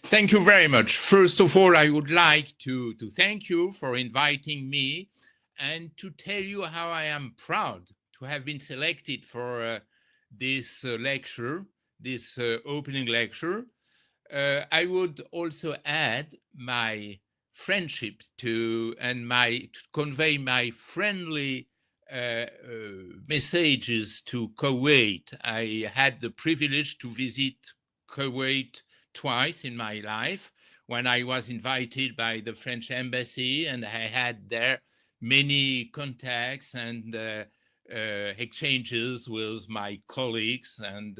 Thank you very much. First of all, I would like to thank you for inviting me and to tell you how I am proud to have been selected for this lecture, this opening lecture. I would also add my friendship to convey my friendly messages to Kuwait. I had the privilege to visit Kuwait twice in my life when I was invited by the French embassy, and I had there many contacts and exchanges with my colleagues. And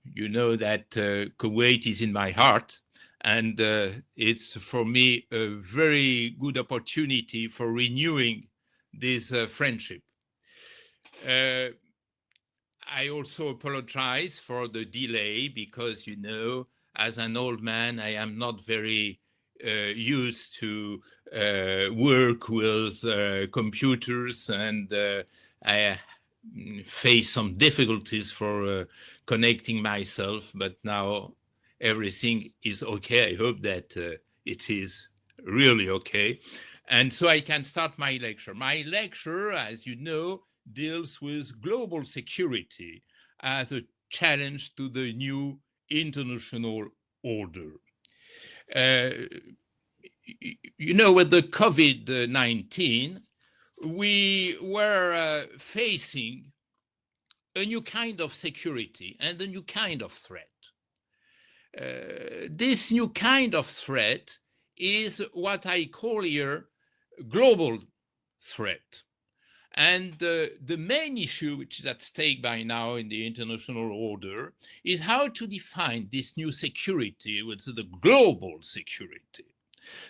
you know that Kuwait is in my heart, and it's for me a very good opportunity for renewing this friendship. I also apologize for the delay because, you know, as an old man, I am not very used to work with computers, and I face some difficulties for connecting myself, but now everything is okay. I hope that it is really okay. And so I can start my lecture. My lecture, as you know, deals with global security as a challenge to the new international order. You know, with the COVID-19, we were facing a new kind of security and a new kind of threat. This new kind of threat is what I call here global threat. And the main issue which is at stake by now in the international order is how to define this new security, which is the global security.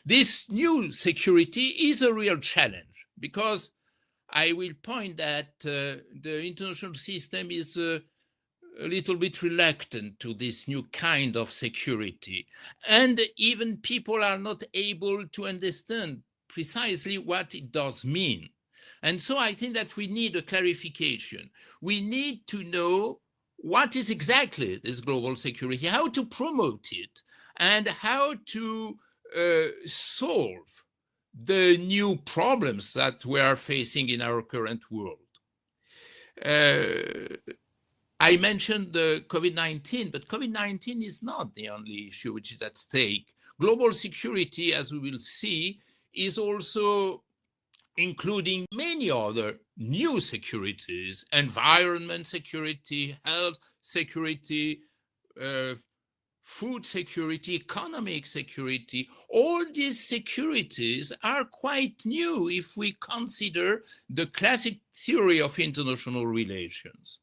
This new security is a real challenge because I will point that the international system is a little bit reluctant to this new kind of security. And even people are not able to understand precisely what it does mean. And so I think that we need a clarification. We need to know what is exactly this global security, how to promote it, and how to solve the new problems that we are facing in our current world. I mentioned the COVID-19, but COVID-19 is not the only issue which is at stake. Global security, as we will see, is also including many other new securities: environment security, health security, food security, economic security. All these securities are quite new if we consider the classic theory of international relations.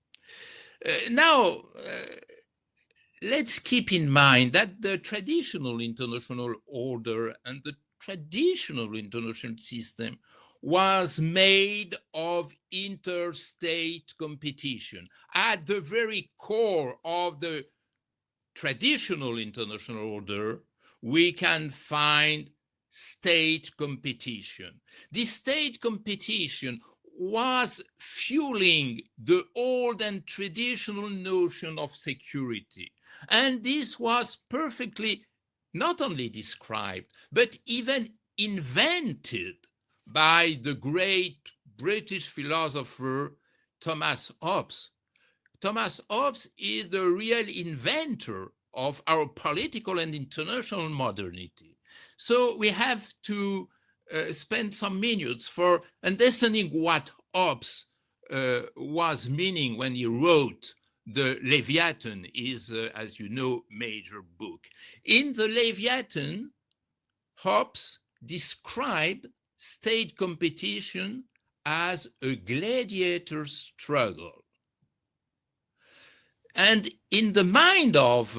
Now, let's keep in mind that the traditional international order and the traditional international system was made of interstate competition. At the very core of the traditional international order, we can find state competition. This state competition was fueling the old and traditional notion of security. And this was perfectly not only described, but even invented by the great British philosopher Thomas Hobbes. Thomas Hobbes is the real inventor of our political and international modernity. So we have to spend some minutes for understanding what Hobbes was meaning when he wrote the Leviathan, is, as you know, major book. In the Leviathan, Hobbes described state competition as a gladiator struggle. And in the mind of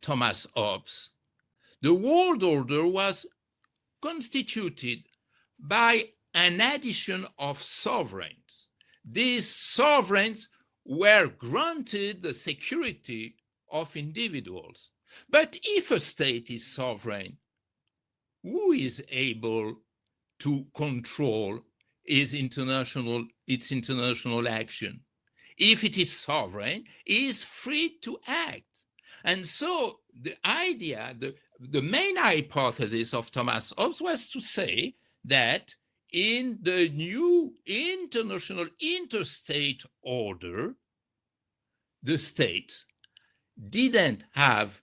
Thomas Hobbes, the world order was constituted by an addition of sovereigns. These sovereigns were granted the security of individuals. But if a state is sovereign, who is able to control its international action? If it is sovereign, it is free to act. And so the idea, the main hypothesis of Thomas Hobbes was to say that in the new international interstate order, the states didn't have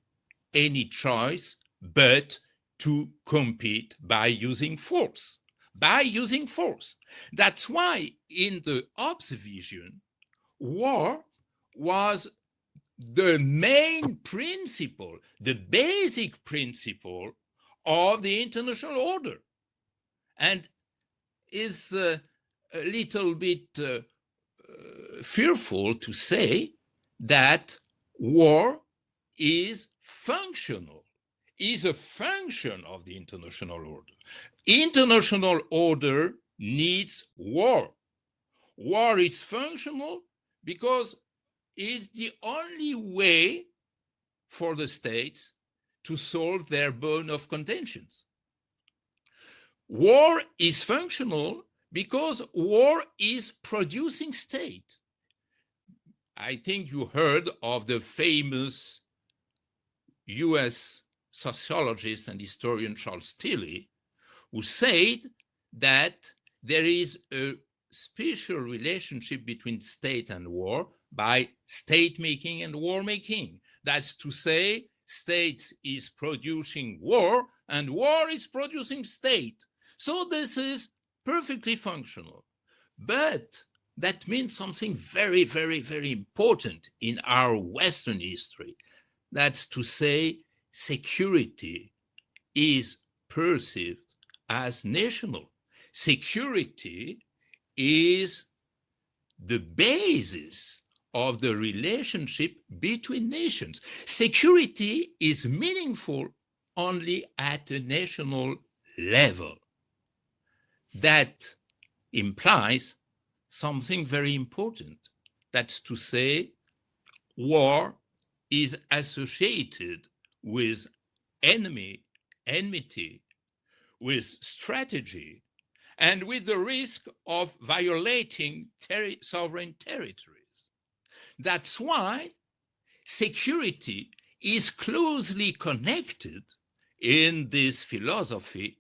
any choice but to compete by using force. That's why in the Hobbes vision, war was the main principle, the basic principle of the international order, and is a little bit fearful to say that war is functional, is a function of the international order. International order needs war. War is functional because it's the only way for the states to solve their bone of contentions. War is functional because war is producing state. I think you heard of the famous US sociologist and historian Charles Tilly, who said that there is a special relationship between state and war by state making and war making. That's to say, state is producing war and war is producing state. So this is perfectly functional. But that means something very, very, very important in our Western history. That's to say, security is perceived as national. Security is the basis of the relationship between nations. Security is meaningful only at a national level. That implies something very important. That's to say, war is associated with enmity, with strategy, and with the risk of violating sovereign territories. That's why security is closely connected in this philosophy.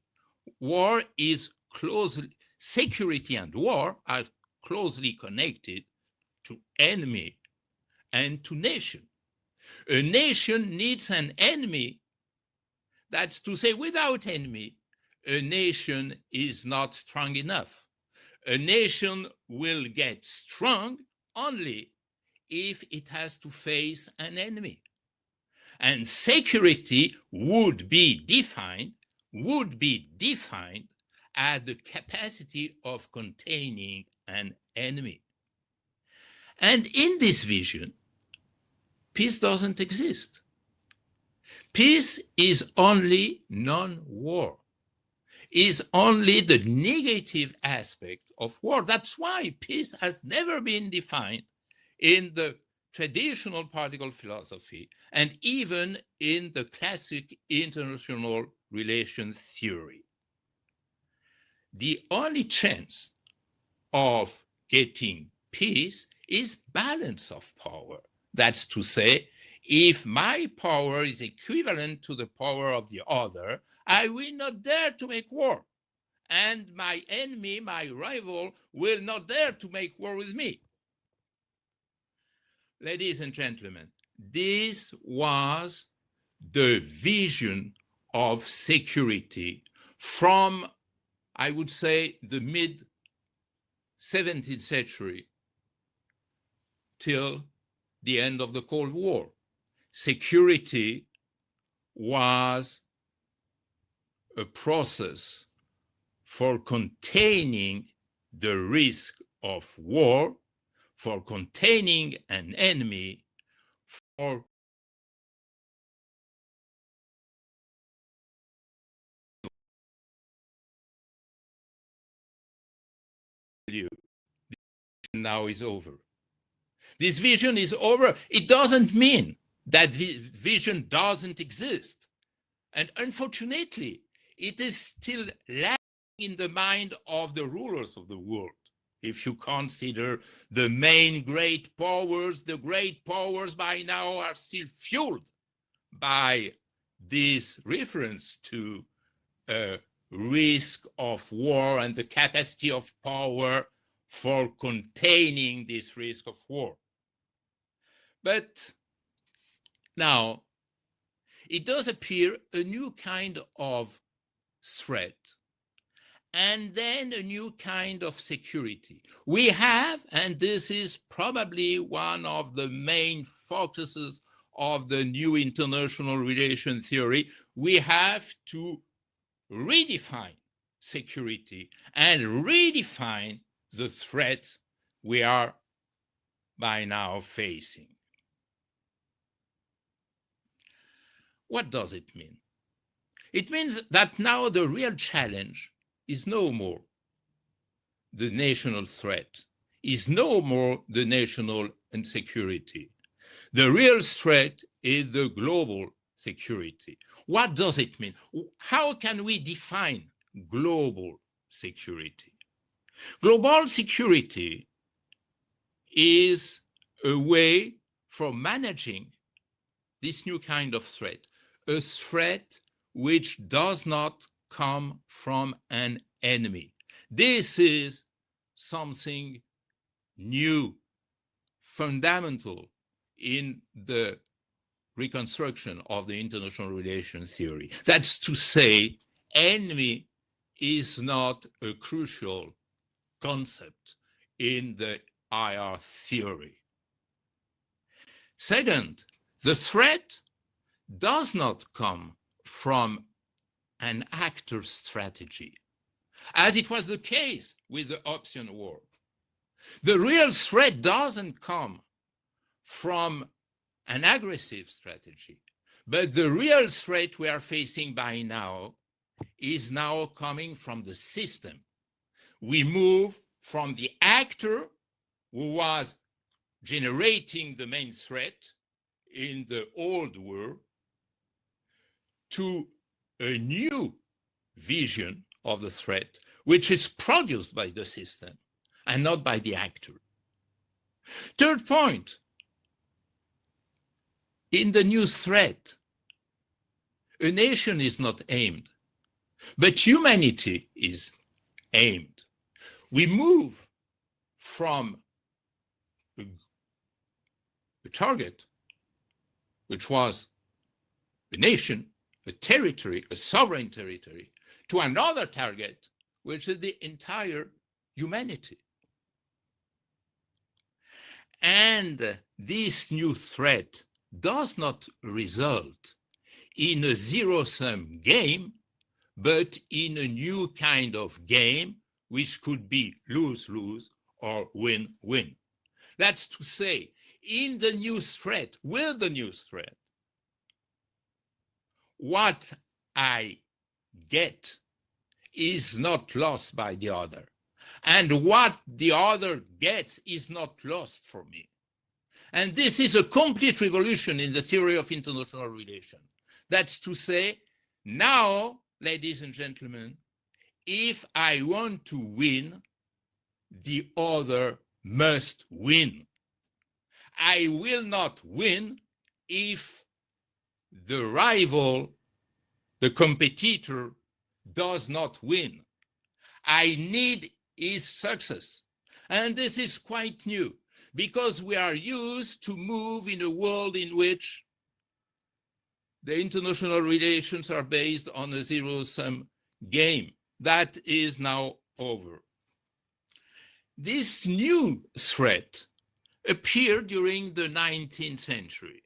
Security and war are closely connected to enemy and to nation. A nation needs an enemy. That's to say, without enemy, a nation is not strong enough. A nation will get strong only if it has to face an enemy. And security would be defined as the capacity of containing an enemy. And in this vision, peace doesn't exist. Peace is only non-war, is only the negative aspect of war. That's why peace has never been defined in the traditional political philosophy and even in the classic international relations theory. The only chance of getting peace is balance of power. That's to say, if my power is equivalent to the power of the other, I will not dare to make war. And my enemy, my rival, will not dare to make war with me. Ladies and gentlemen, this was the vision of security from, I would say, the mid-17th century till the end of the Cold War. Security was a process for containing the risk of war, for containing an enemy, for now is over. This vision is over. It doesn't mean that the vision doesn't exist. And unfortunately, it is still lacking in the mind of the rulers of the world. If you consider the main great powers, the great powers by now are still fueled by this reference to risk of war and the capacity of power for containing this risk of war. But now, it does appear a new kind of threat, and then a new kind of security. We have, and this is probably one of the main focuses of the new international relation theory, we have to redefine security and redefine the threats we are by now facing. What does it mean? It means that now the real challenge is no more the national threat, is no more the national insecurity. The real threat is the global security. What does it mean? How can we define global security? Global security is a way for managing this new kind of threat, a threat which does not come from an enemy. This is something new, fundamental in the reconstruction of the international relations theory. That's to say, enemy is not a crucial concept in the IR theory. Second, the threat does not come from an actor's strategy, as it was the case with the option war. The real threat doesn't come from an aggressive strategy, but the real threat we are facing by now is now coming from the system. We move from the actor who was generating the main threat in the old world to a new vision of the threat, which is produced by the system and not by the actor. Third point, in the new threat, a nation is not aimed, but humanity is aimed. We move from a target, which was a nation, a territory, a sovereign territory, to another target, which is the entire humanity. And this new threat does not result in a zero-sum game, but in a new kind of game, which could be lose-lose or win-win. That's to say, in the new threat, with the new threat, what I get is not lost by the other. And what the other gets is not lost for me. And this is a complete revolution in the theory of international relations. That's to say, now, ladies and gentlemen, if I want to win, the other must win. I will not win if the rival, the competitor, does not win. I need his success. And this is quite new, because we are used to move in a world in which the international relations are based on a zero-sum game. That is now over. This new threat appeared during the 19th century.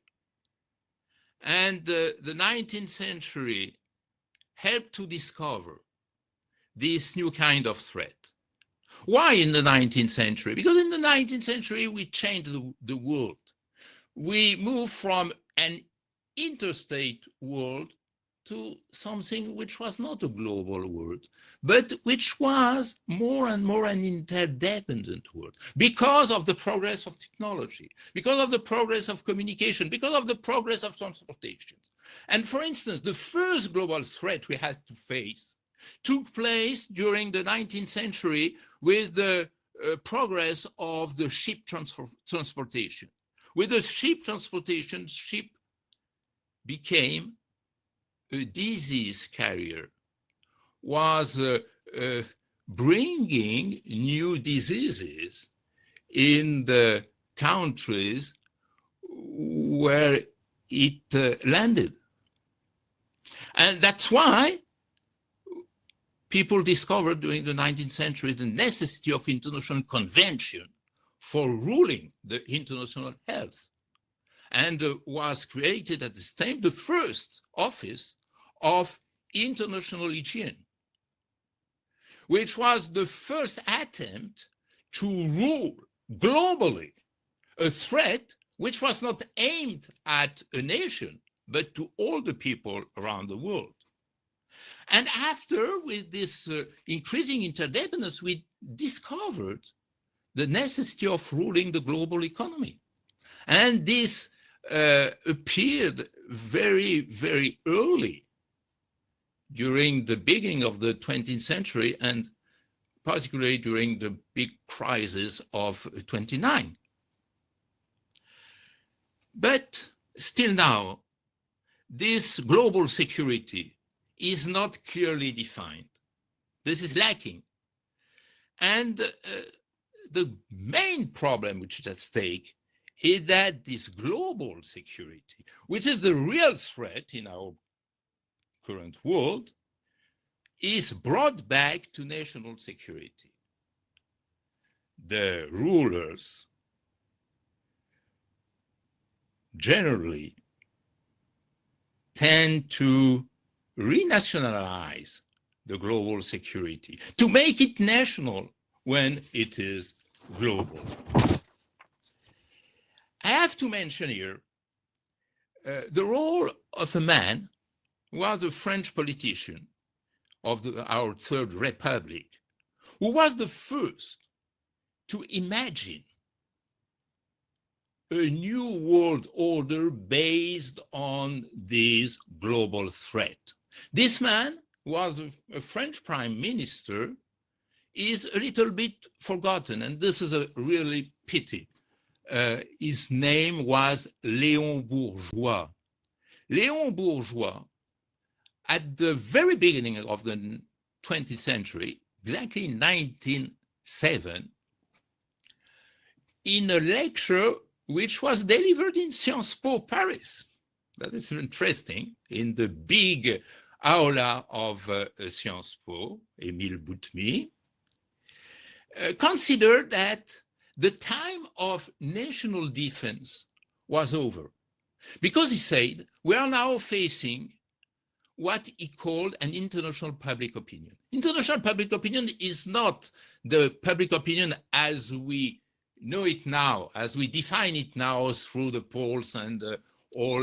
And the 19th century helped to discover this new kind of threat. Why in the 19th century? Because in the 19th century, we changed the world. We moved from an interstate world to something which was not a global world, but which was more and more an interdependent world because of the progress of technology, because of the progress of communication, because of the progress of transportation. And for instance, the first global threat we had to face took place during the 19th century with the progress of the ship transportation. With the ship transportation, ship became a disease carrier, was bringing new diseases in the countries where it landed. And that's why people discovered during the 19th century the necessity of international convention for ruling the international health. And was created at this time the first office of international hygiene, which was the first attempt to rule globally a threat which was not aimed at a nation, but to all the people around the world. And after, with this increasing interdependence, we discovered the necessity of ruling the global economy. And this appeared very, very early during the beginning of the 20th century, and particularly during the big crisis of 29. But still now, this global security is not clearly defined. This is lacking. And the main problem which is at stake is that this global security, which is the real threat in our current world, is brought back to national security. The rulers generally tend to renationalize the global security, to make it national when it is global. I have to mention here the role of a man who was a French politician of our Third Republic, who was the first to imagine a new world order based on this global threat. This man was a French prime minister, is a little bit forgotten, and this is a really pity. His name was Léon Bourgeois. Léon Bourgeois, at the very beginning of the 20th century, exactly in 1907, in a lecture which was delivered in Sciences Po Paris, that is interesting, in the big aula of Sciences Po, Émile Boutmy, considered that the time of national defense was over. Because he said, we are now facing what he called an international public opinion. International public opinion is not the public opinion as we know it now, as we define it now through the polls and all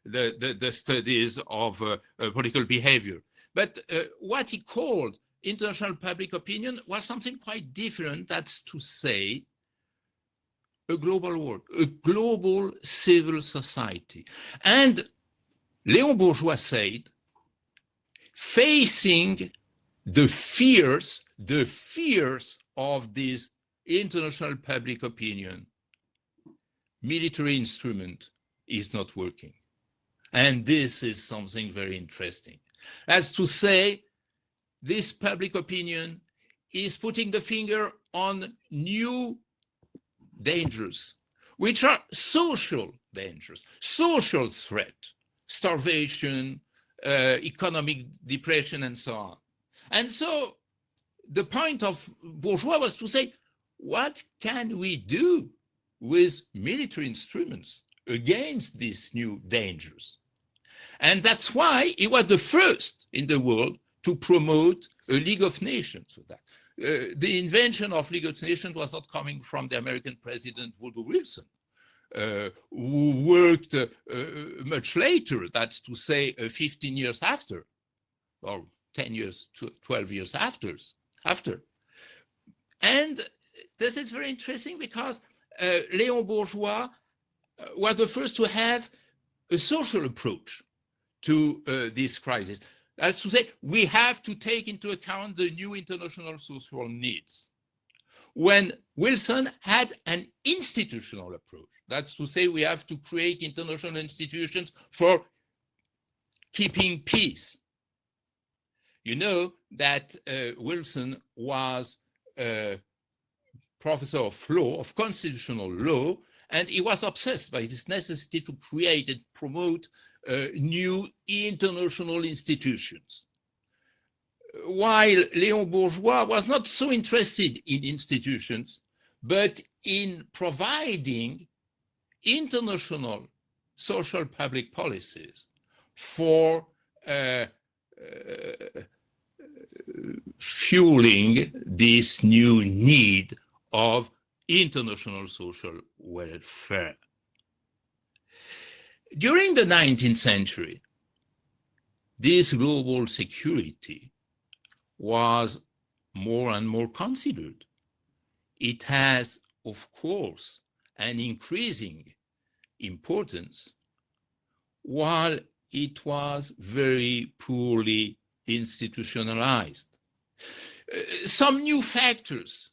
the studies of political behavior. But what he called international public opinion was something quite different. That's to say, a global world, a global civil society. And Léon Bourgeois said, facing the fears of this international public opinion, military instrument is not working. And this is something very interesting. As to say, this public opinion is putting the finger on new dangers, which are social dangers, social threat, starvation, economic depression, and so on. And so the point of Bourgeois was to say, what can we do with military instruments against these new dangers? And that's why he was the first in the world to promote a League of Nations for that. The invention of League of Nations was not coming from the American president Woodrow Wilson, who worked much later, that's to say 15 years after, or 10 years, 12 years after. And this is very interesting because Léon Bourgeois was the first to have a social approach to this crisis. That's to say, we have to take into account the new international social needs. When Wilson had an institutional approach, that's to say, we have to create international institutions for keeping peace. You know that Wilson was a professor of law, of constitutional law, and he was obsessed by this necessity to create and promote new international institutions. While Léon Bourgeois was not so interested in institutions, but in providing international social public policies for fueling this new need of international social welfare. During the 19th century, this global security was more and more considered. It has, of course, an increasing importance, while it was very poorly institutionalized. Some new factors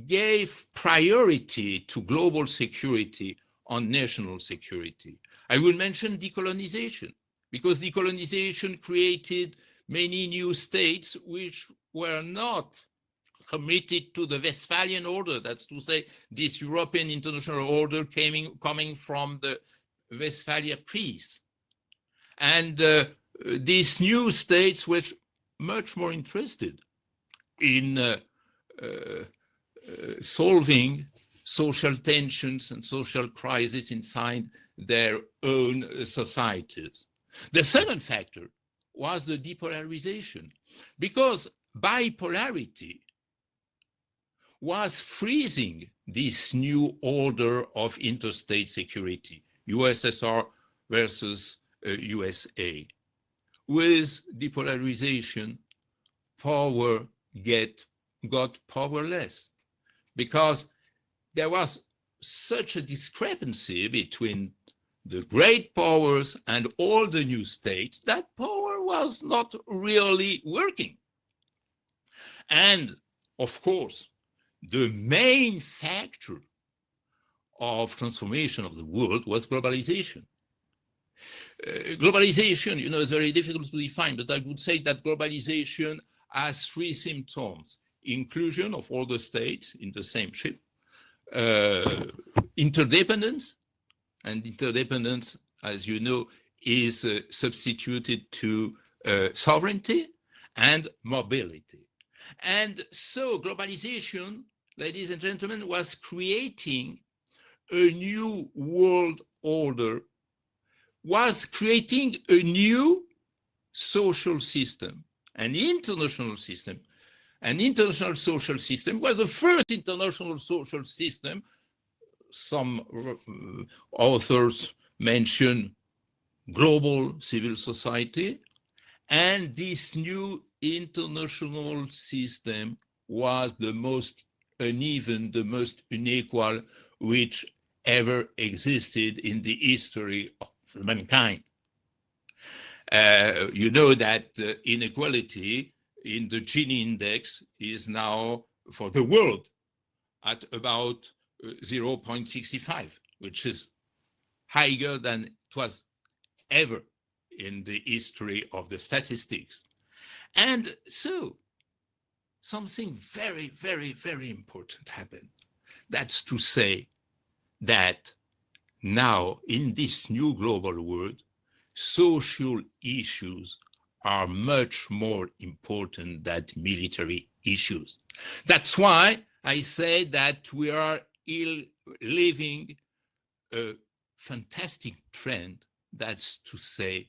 gave priority to global security on national security. I will mention decolonization, because decolonization created many new states which were not committed to the Westphalian order. That's to say, this European international order coming from the Westphalia peace. And these new states were much more interested in solving social tensions and social crises inside their own societies. The second factor was the depolarization, because bipolarity was freezing this new order of interstate security, USSR versus USA. With depolarization, power got powerless, because there was such a discrepancy between the great powers and all the new states that power was not really working. And of course, the main factor of transformation of the world was globalization. Globalization, you know, is very difficult to define, but I would say that globalization has three symptoms: inclusion of all the states in the same ship, interdependence, and interdependence, as you know, is substituted to sovereignty and mobility. And so globalization, ladies and gentlemen, was creating a new world order, was creating a new social system, an international system. An international social system was the first international social system. Some authors mention global civil society, and this new international system was the most uneven, the most unequal which ever existed in the history of mankind. You know that inequality in the Gini index is now, for the world, at about 0.65, which is higher than it was ever in the history of the statistics. And so something very, very, very important happened. That's to say that now in this new global world, social issues are much more important than military issues. That's why I say that we are living a fantastic trend. That's to say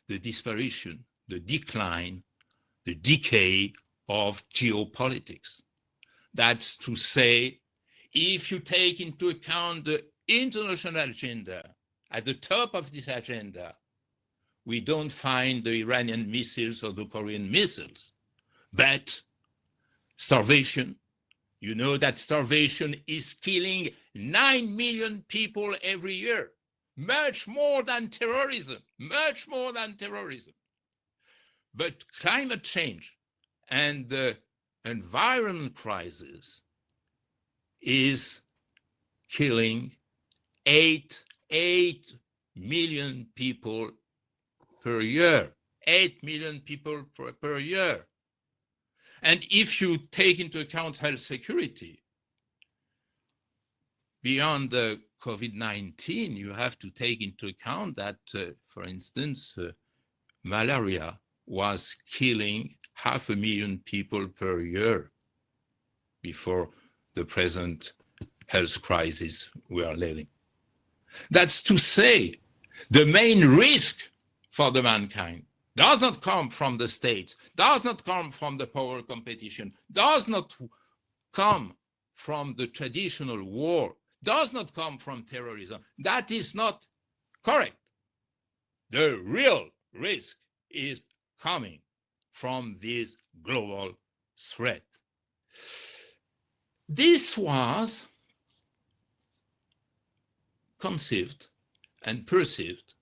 the disparition, the decline, the decay of geopolitics. That's to say, if you take into account the international agenda, at the top of this agenda, we don't find the Iranian missiles or the Korean missiles, but starvation. You know that starvation is killing 9 million people every year, much more than terrorism, much more than terrorism. But climate change and the environment crisis is killing 8 million people per year. 8 million people per year. And if you take into account health security, beyond the COVID-19, you have to take into account that, for instance, malaria was killing 500,000 people per year before the present health crisis we are living. That's to say, the main risk for the mankind does not come from the states, does not come from the power competition, does not come from the traditional war, does not come from terrorism. That is not correct. The real risk is coming from this global threat. This was conceived and perceived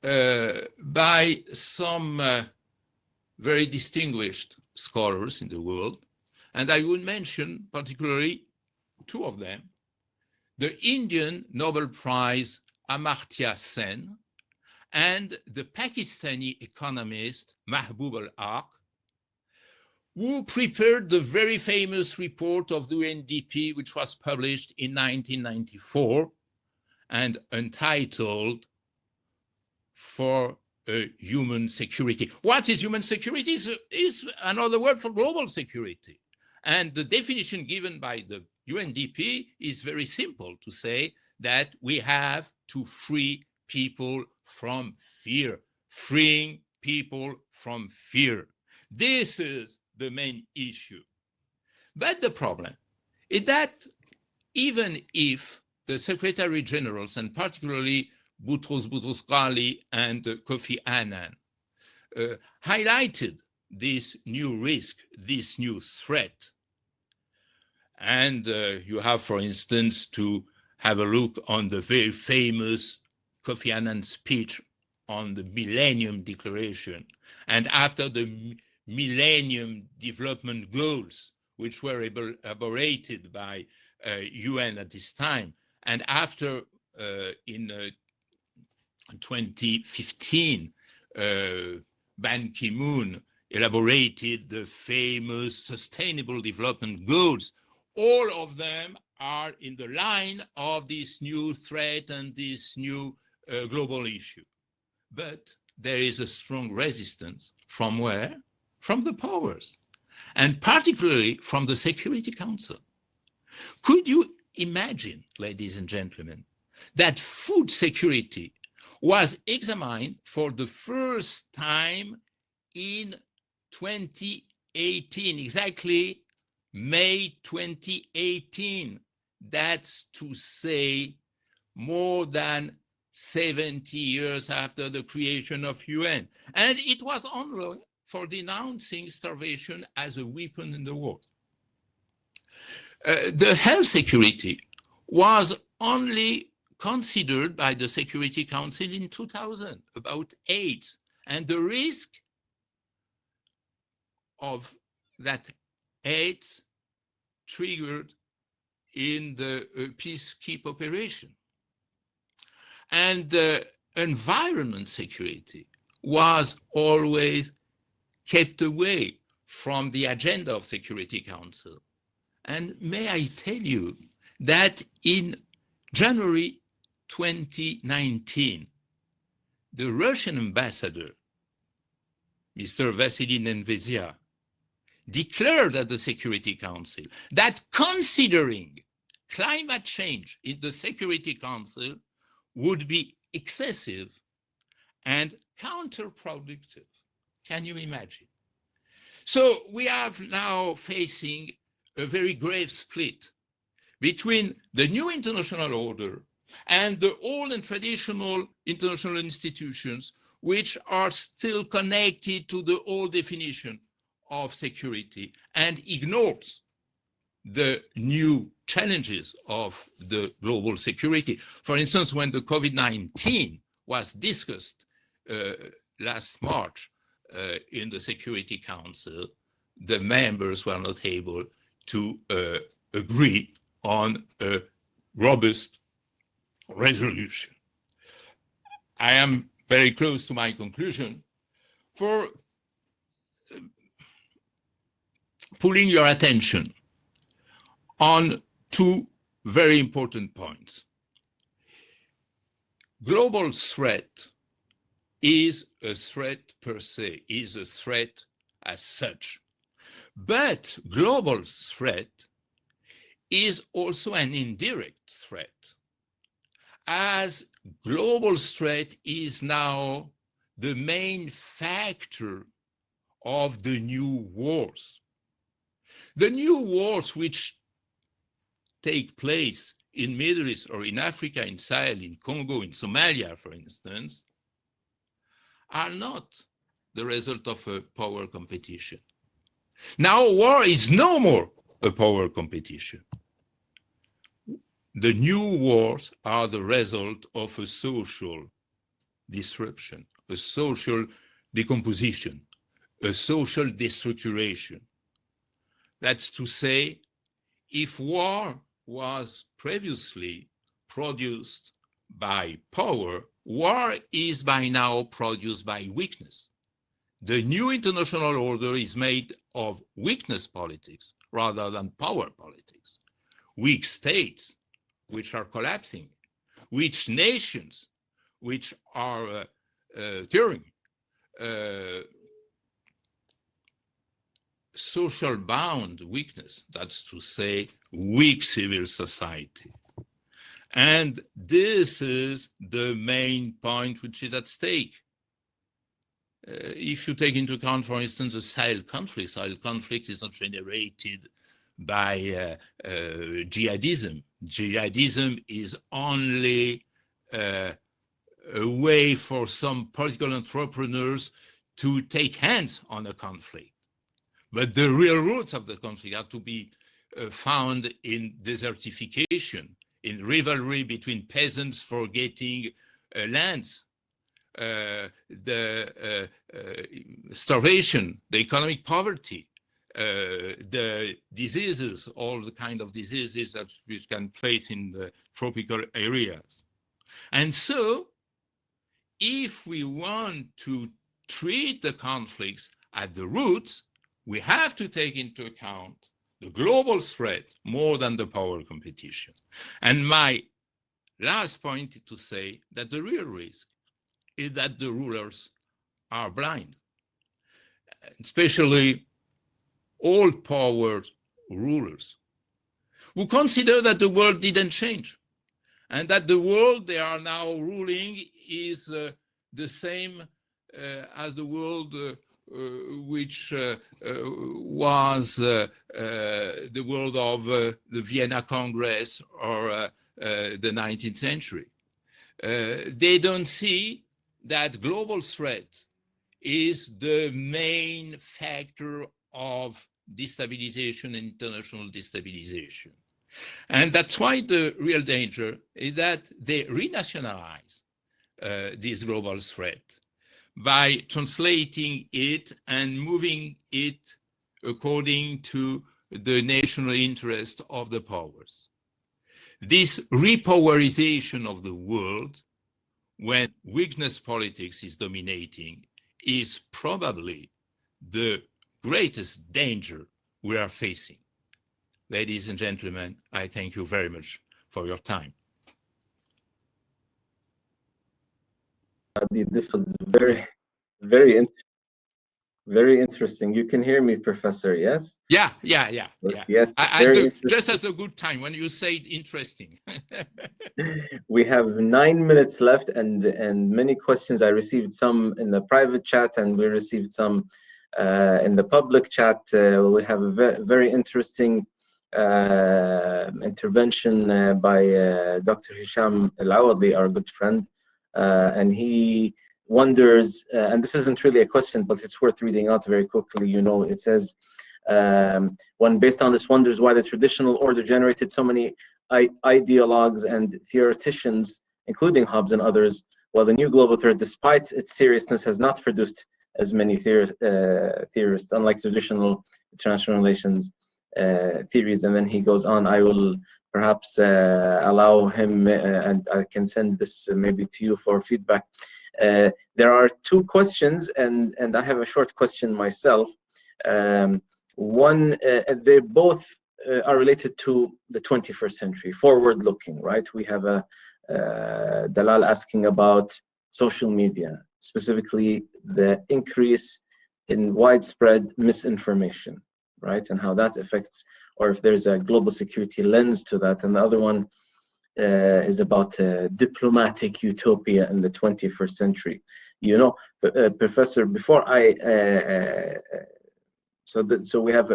by some very distinguished scholars in the world, and I would mention particularly two of them: the Indian Nobel Prize Amartya Sen and the Pakistani economist Mahbub al-Haq, who prepared the very famous report of the UNDP, which was published in 1994 and entitled For Human Security. What is human security? Is another word for global security. And the definition given by the UNDP is very simple, to say that we have to free people from fear, freeing people from fear. This is the main issue. But the problem is that even if the Secretary Generals, and particularly Boutros Boutros-Ghali and Kofi Annan, highlighted this new risk, this new threat. And you have, for instance, to have a look on the very famous Kofi Annan speech on the Millennium Declaration. And after the Millennium Development Goals, which were elaborated by UN at this time, and after in 2015, Ban Ki-moon elaborated the famous Sustainable Development Goals. All of them are in the line of this new threat and this new global issue. But there is a strong resistance from where? From the powers, and particularly from the Security Council. Could you imagine, ladies and gentlemen, that food security was examined for the first time in 2018, exactly May 2018. That's to say, more than 70 years after the creation of UN. And it was only for denouncing starvation as a weapon in the war. The health security was only considered by the Security Council in 2000 about AIDS, and the risk of that AIDS triggered in the peacekeeping operation. And environment security was always kept away from the agenda of Security Council. And may I tell you that in January 2019, the Russian ambassador, Mr. Vasily Nenvezia, declared at the Security Council that considering climate change in the Security Council would be excessive and counterproductive. Can you imagine? So we are now facing a very grave split between the new international order and the old and traditional international institutions, which are still connected to the old definition of security and ignores the new challenges of the global security. For instance, when the COVID-19 was discussed last March in the Security Council, the members were not able to agree on a robust resolution. I am very close to my conclusion, for pulling your attention on two very important points. Global threat is a threat per se, is a threat as such. But global threat is also an indirect threat, as global threat is now the main factor of the new wars. The new wars which take place in Middle East or in Africa, in Sahel, in Congo, in Somalia, for instance, are not the result of a power competition. Now war is no more a power competition. The new wars are the result of a social disruption, a social decomposition, a social destructuration. That's to say, if war was previously produced by power, war is by now produced by weakness. The new international order is made of weakness politics rather than power politics. Weak states which are collapsing, weak nations which are tearing, social bound weakness, that's to say, weak civil society. And this is the main point which is at stake. If you take into account, for instance, the Sahel conflict is not generated by jihadism. Jihadism is only a way for some political entrepreneurs to take hands on a conflict. But the real roots of the conflict are to be found in desertification, in rivalry between peasants for getting lands, the starvation, the economic poverty, the diseases, all the kind of diseases that which can place in the tropical areas. And so, if we want to treat the conflicts at the roots, we have to take into account the global threat more than the power competition. And my last point is to say that the real risk is that the rulers are blind, especially all power rulers, who consider that the world didn't change and that the world they are now ruling is the same as the world which was the world of the Vienna Congress or the 19th century. They don't see that global threat is the main factor of destabilization and international destabilization. And that's why the real danger is that they renationalize this global threat by translating it and moving it according to the national interest of the powers. This repowerization of the world, when weakness politics is dominating, is probably the greatest danger we are facing. Ladies and gentlemen, I thank you very much for your time. This was very interesting. You can hear me, Professor, yes? Yeah. Yes, just as a good time when you say interesting. We have 9 minutes left and many questions. I received some in the private chat and we received some in the public chat. We have a very interesting intervention by Dr. Hisham Al-Awadli, our good friend. And he wonders, and this isn't really a question, but it's worth reading out very quickly. You know, it says, one based on this wonders why the traditional order generated so many ideologues and theoreticians, including Hobbes and others, while the new global threat, despite its seriousness, has not produced as many theorists, unlike traditional international relations theories. And then he goes on, I will perhaps allow him, and I can send this maybe to you for feedback. There are two questions, and I have a short question myself. One, they both are related to the 21st century, forward-looking, right? We have a Dalal asking about social media, specifically the increase in widespread misinformation, right? And how that affects, or if there's a global security lens to that. And the other one is about diplomatic utopia in the 21st century. You know, Professor, before I, so we have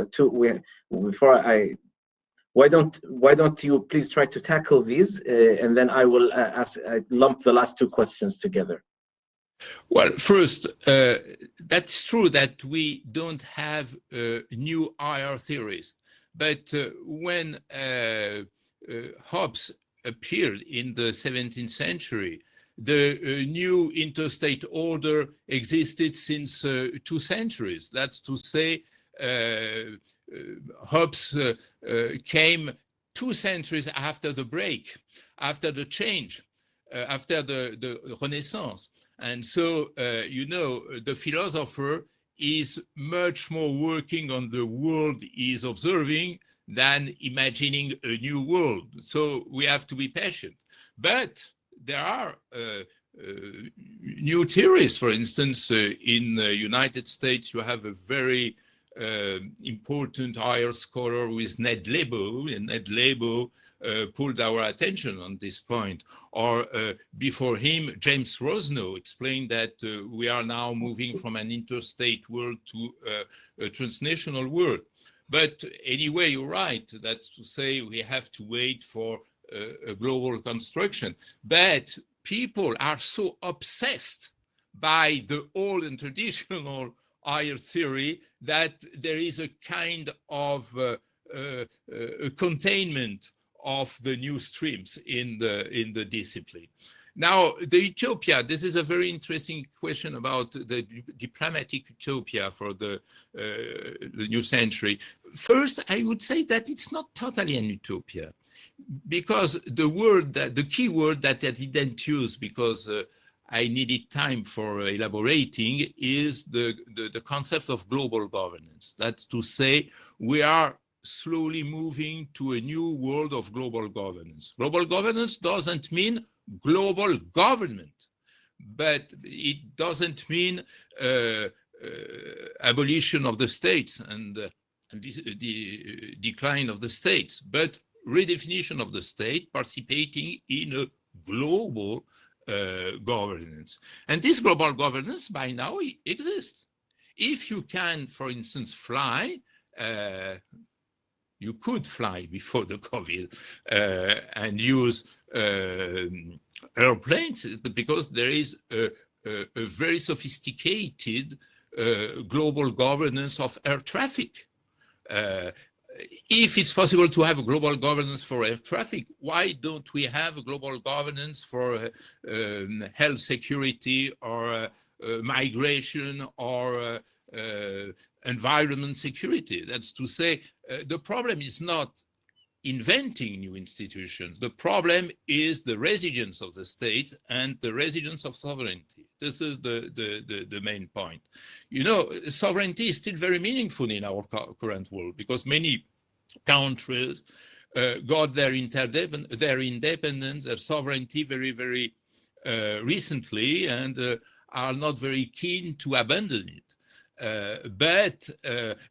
why don't you please try to tackle these, and then I will lump the last two questions together. Well, first, that's true that we don't have new IR theories, but when Hobbes appeared in the 17th century, the new interstate order existed since 2 centuries. That's to say, Hobbes came 2 centuries after the break, after the change, after the Renaissance. And so, you know, the philosopher is much more working on the world he is observing than imagining a new world. So we have to be patient. But there are new theories. For instance, in the United States, you have a very important higher scholar with Ned Lebo, and Ned Lebo pulled our attention on this point. Or before him, James Rosnow explained that we are now moving from an interstate world to a transnational world. But anyway, you're right. That's to say we have to wait for a global construction. But people are so obsessed by the old and traditional higher theory that there is a kind of a containment of the new streams in the discipline. Now, the utopia, this is a very interesting question about the diplomatic utopia for the new century. First, I would say that it's not totally an utopia, because the key word that I didn't use, because I needed time for elaborating, is the concept of global governance. That's to say, we are slowly moving to a new world of global governance. Global governance doesn't mean global government, but it doesn't mean abolition of the states and the decline of the states, but redefinition of the state participating in a global governance. And this global governance by now exists. If you can, for instance, fly, you could fly before the COVID and use airplanes, because there is a very sophisticated global governance of air traffic. If it's possible to have a global governance for air traffic, why don't we have a global governance for health security or migration or environment security? That's to say, the problem is not inventing new institutions. The problem is the resilience of the states and the resilience of sovereignty. This is the main point. You know, sovereignty is still very meaningful in our current world, because many countries got their independence, their sovereignty very, very recently, and are not very keen to abandon it.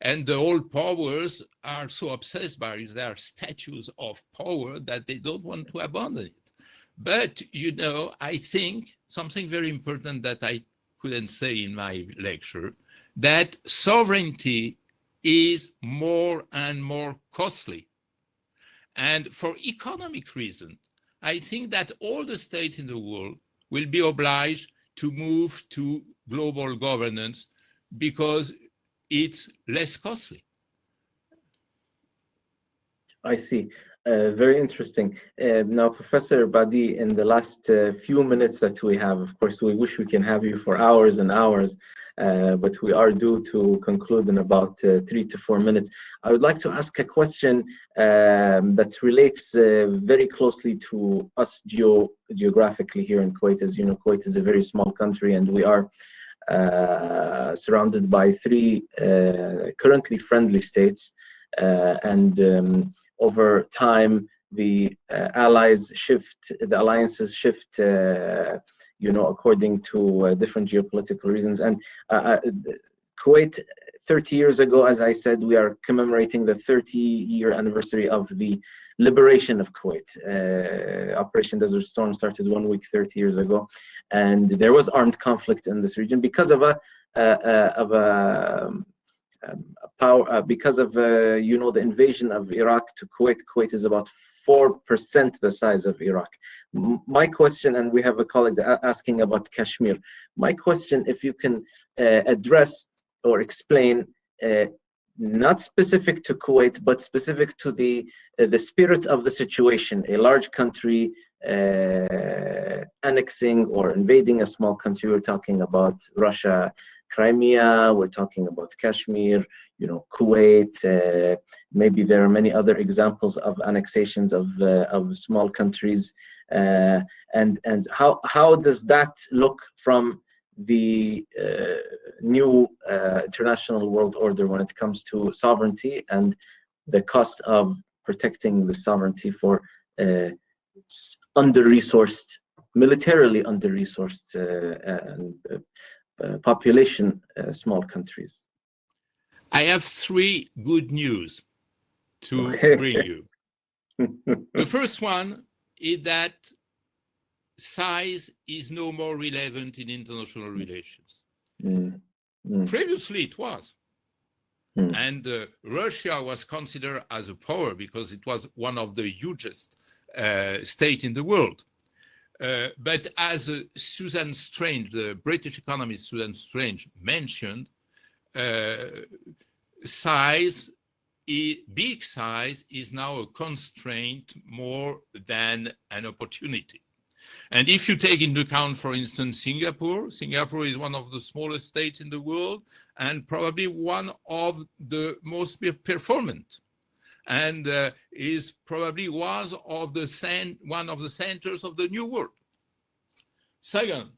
And the old powers are so obsessed by their statues of power that they don't want to abandon it. But, you know, I think something very important that I couldn't say in my lecture, that sovereignty is more and more costly. And for economic reasons, I think that all the states in the world will be obliged to move to global governance, because it's less costly. I see. Very interesting. Now, Professor Badie, in the last few minutes that we have, of course, we wish we can have you for hours and hours, but we are due to conclude in about 3 to 4 minutes. I would like to ask a question that relates very closely to us geographically here in Kuwait. As you know, Kuwait is a very small country, and we are surrounded by three currently friendly states. Over time, the alliances shift, according to different geopolitical reasons. And Kuwait, 30 years ago, as I said, we are commemorating the 30-year anniversary of the liberation of Kuwait. Operation Desert Storm started 1 week 30 years ago, and there was armed conflict in this region because of the invasion of Iraq to Kuwait. Kuwait is about 4% the size of Iraq. My question, and we have a colleague asking about Kashmir. My question, if you can address or explain, not specific to Kuwait, but specific to the spirit of the situation. A large country annexing or invading a small country. We're talking about Russia, Crimea. We're talking about Kashmir. Kuwait. Maybe there are many other examples of annexations of small countries. And how does that look from the new international world order when it comes to sovereignty and the cost of protecting the sovereignty for militarily under-resourced population small countries? I have 3 good news to bring you. The first one is that size is no more relevant in international relations. Previously it was. And Russia was considered as a power because it was one of the hugest states in the world. But as Susan Strange, the British economist Susan Strange mentioned, big size is now a constraint more than an opportunity. And if you take into account, for instance, Singapore is one of the smallest states in the world and probably one of the most performant, and is probably one of the centers of the new world. Second,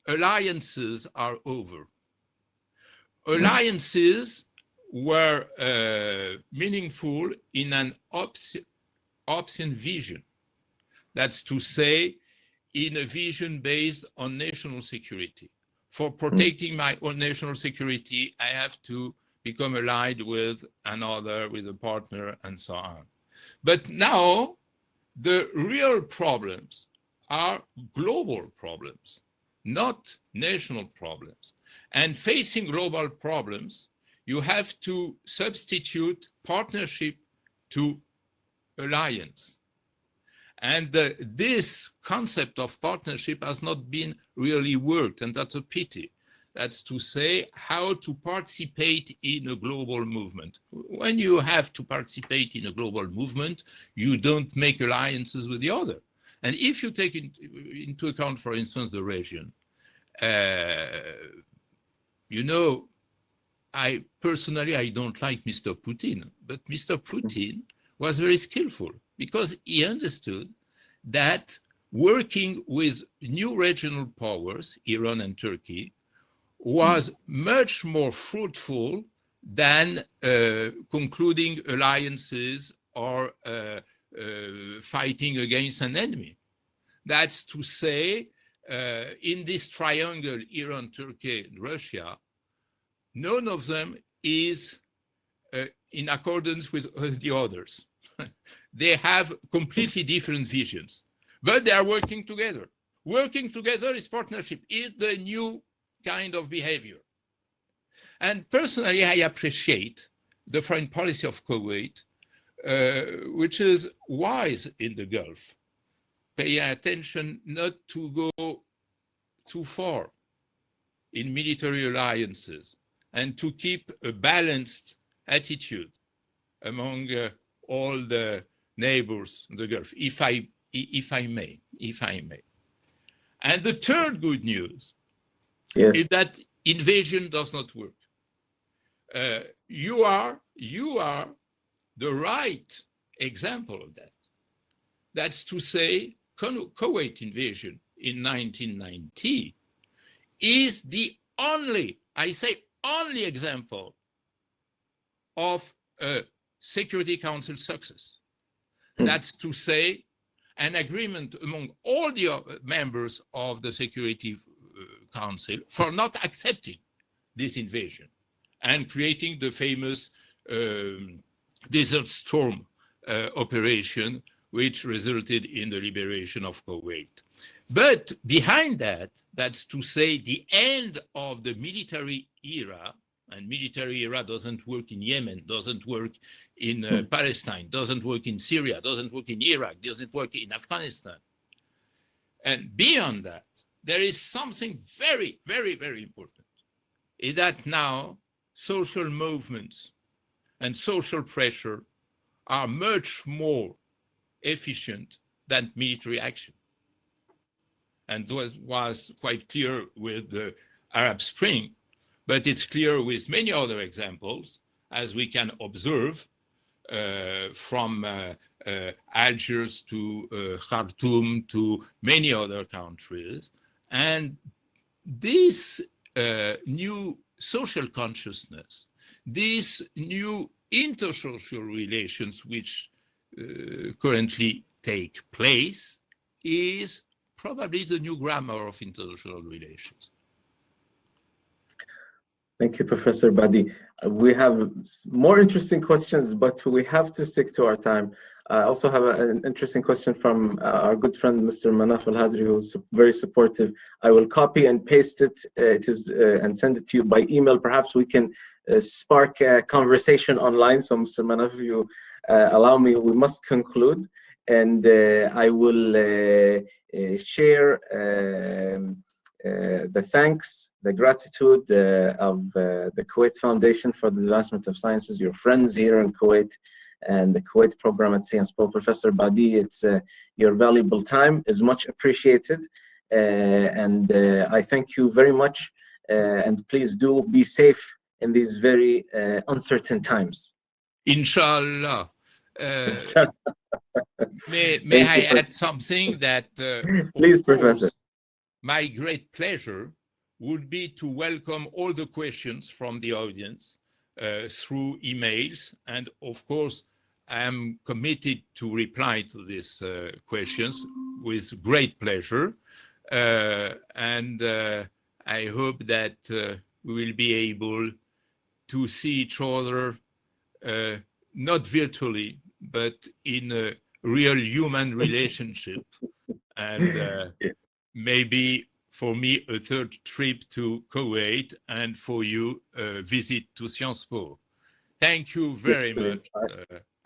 alliances are over. Alliances were meaningful in an Hobbesian vision. That's to say, in a vision based on national security. For protecting my own national security, I have to become allied with another, with a partner, and so on. But now, the real problems are global problems, not national problems. And facing global problems, you have to substitute partnership to alliance. And this concept of partnership has not been really worked, and that's a pity. That's to say, how to participate in a global movement. When you have to participate in a global movement, you don't make alliances with the other. And if you take into account, for instance, the region, I don't like Mr. Putin, but Mr. Putin was very skillful because he understood that working with new regional powers, Iran and Turkey, was much more fruitful than concluding alliances or fighting against an enemy. That's to say, in this triangle, Iran, Turkey, and Russia, none of them is in accordance with the others. They have completely different visions, but they are working together. Working together is partnership, is the new kind of behavior. And personally, I appreciate the foreign policy of Kuwait, which is wise in the Gulf, paying attention not to go too far in military alliances and to keep a balanced attitude among all the neighbors in the Gulf, if I may. And the third good news is that invasion does not work. You are the right example of that. That's to say, Kuwait invasion in 1990 is the only, I say only example of a Security Council success. That's to say, an agreement among all the members of the Security Council for not accepting this invasion and creating the famous Desert Storm operation, which resulted in the liberation of Kuwait. But behind that, that's to say the end of the military era, and military era doesn't work in Yemen, doesn't work in Palestine, doesn't work in Syria, doesn't work in Iraq, doesn't work in Afghanistan. And beyond that, there is something very, very, very important, is that now social movements and social pressure are much more efficient than military action. And was quite clear with the Arab Spring, but it's clear with many other examples, as we can observe from Algiers to Khartoum to many other countries. And this new social consciousness, these new intersocial relations which currently take place is probably the new grammar of international relations. Thank you, Professor Badie. We have more interesting questions, but we have to stick to our time. I also have an interesting question from our good friend, Mr. Manaf Al-Hadri, who's very supportive. I will copy and paste it, and send it to you by email. Perhaps we can spark a conversation online. So, Mr. Manaf, if you allow me, we must conclude. And I will share the thanks, the gratitude of the Kuwait Foundation for the Advancement of Sciences, your friends here in Kuwait, and the Kuwait program at Sciences Po. Professor Badie, it's your valuable time is much appreciated, and I thank you very much. And please do be safe in these very uncertain times. Inshallah. May I add something that, please, of course, Professor. My great pleasure would be to welcome all the questions from the audience through emails. And of course, I am committed to reply to these questions with great pleasure. And I hope that we will be able to see each other, not virtually, but in a real human relationship. And maybe for me, a third trip to Kuwait, and for you, a visit to Sciences Po. Thank you very much,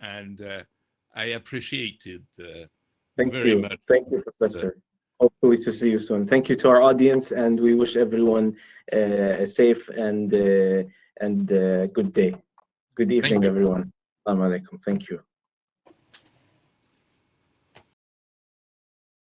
and I appreciate it very much. Thank you, Professor. Hopefully to see you soon. Thank you to our audience, and we wish everyone a safe and good day. Good evening, everyone. Assalamu alaikum. Thank you.